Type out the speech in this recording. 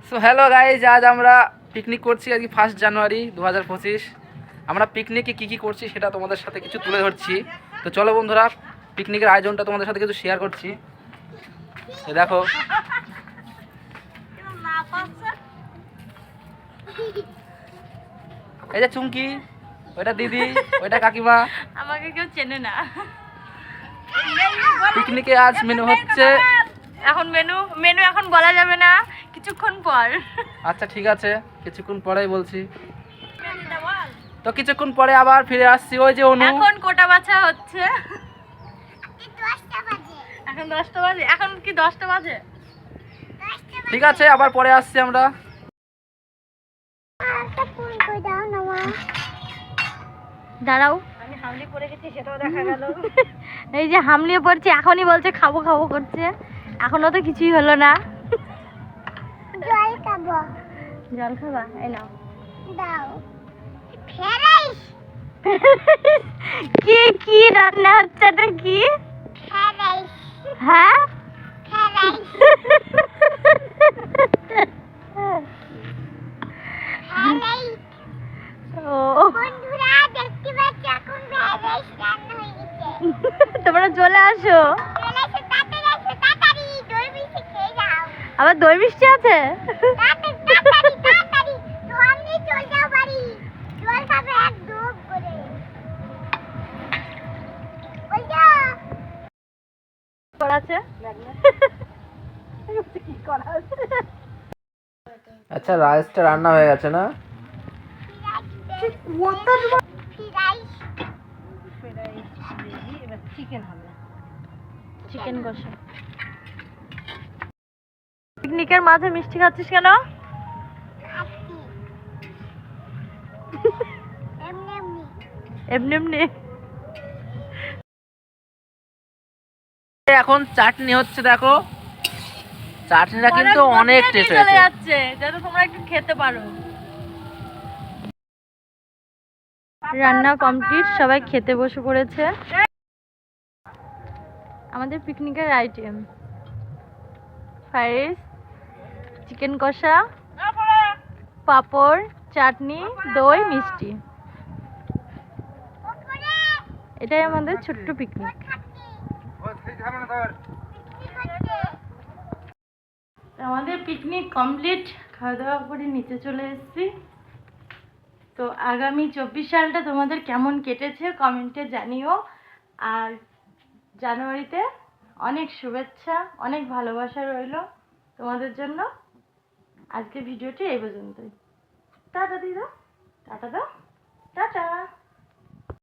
So hello guys, আজ আমরা picnic করছি আজকে 1 জানুয়ারি 2025। আমরা পিকনিকে কী কী করছি সেটা তোমাদের সাথে কিছু তুলে ধরছি। তো চলো বন্ধুরা, পিকনিকের আয়োজনটা তোমাদের সাথে কিছু শেয়ার করছি। দেখো, এই যে চুমকি, ওইটা দিদি, ওইটা কাকিমা। আমাকে কেউ চেনে না। পিকনিকে আজ মেনু হচ্ছে, এখন মেনু এখন বলা যাবে না, কিছুক্ষণ পর। আচ্ছা ঠিক আছে, কিছুক্ষণ পরেই বলছি। তো কিছুক্ষণ পরে আবার ফিরে আসছি। ওই যে অনু, এখন কোটা বাছা হচ্ছে। এখন 10টা বাজে। এখন কি 10টা বাজে? ঠিক আছে, আবার পরে আসছি আমরা। দাঁড়াও, আমি হামলি পড়ে গেছি, সেটাও দেখা গেল। এই যে হামলিয়ে পড়ছে, এখনই বলছে খাবো খাবো করছে, এখনো তো কিছুই হলো না। জল খাবো। জল খাবা? এই নাও। দাও। ফ্রাইস। কি রান্না হচ্ছে? এটা কি? ফ্রাইস। হ্যাঁ, ফ্রাইস। ফ্রাইস। ও বন্ধুরা দেখতে পাচ্ছ এখন ফ্রাইস রান্না হয়ে গেছে। তোমরা চলে আসো। চলে এসো, তাড়াতাড়ি এসো, তাড়াতাড়ি দই মিষ্টি খেয়ে যাও। আবার দই মিষ্টি আছে? তাড়াতাড়ি জল নিয়ে চলে যাও বাড়ি। জল খাবে এক ডুব করে। ওই যা। করা আছে? কি করা আছে? আচ্ছা, রাইসটা রান্না হয়ে গেছে না? চিকেন হবে, চিকেন কষা। পিকনিকের মাঝে মিষ্টি খাচ্ছিস কেন? এমনি এমনি। এখন চাটনি হচ্ছে, দেখো চাটনিটা কিন্তু অনেক টেস্ট চলে হয়েছে। যাচ্ছে, যাতে তোমরা একটু খেতে পারো। রান্না কমপ্লিট, সবাই খেতে বসে পড়েছে। আমাদের পিকনিকের আইটেম ফ্রাইড রাইস, চিকেন কষা, পাঁপড়, চাটনি, দই, মিষ্টি। এটাই আমাদের ছোট্ট পিকনিক। আমাদের পিকনিক কমপ্লিট, খাওয়া দাওয়া করে নিচে চলে এসেছি। তো আগামী 24 সালটা তোমাদের কেমন কেটেছে কমেন্টে জানিও। আর জানুয়ারিতে অনেক শুভেচ্ছা, অনেক ভালোবাসা রইল তোমাদের জন্য। আজকে ভিডিওটি এই পর্যন্তই। টাটা দিদা, টাটা দাও, টাটা।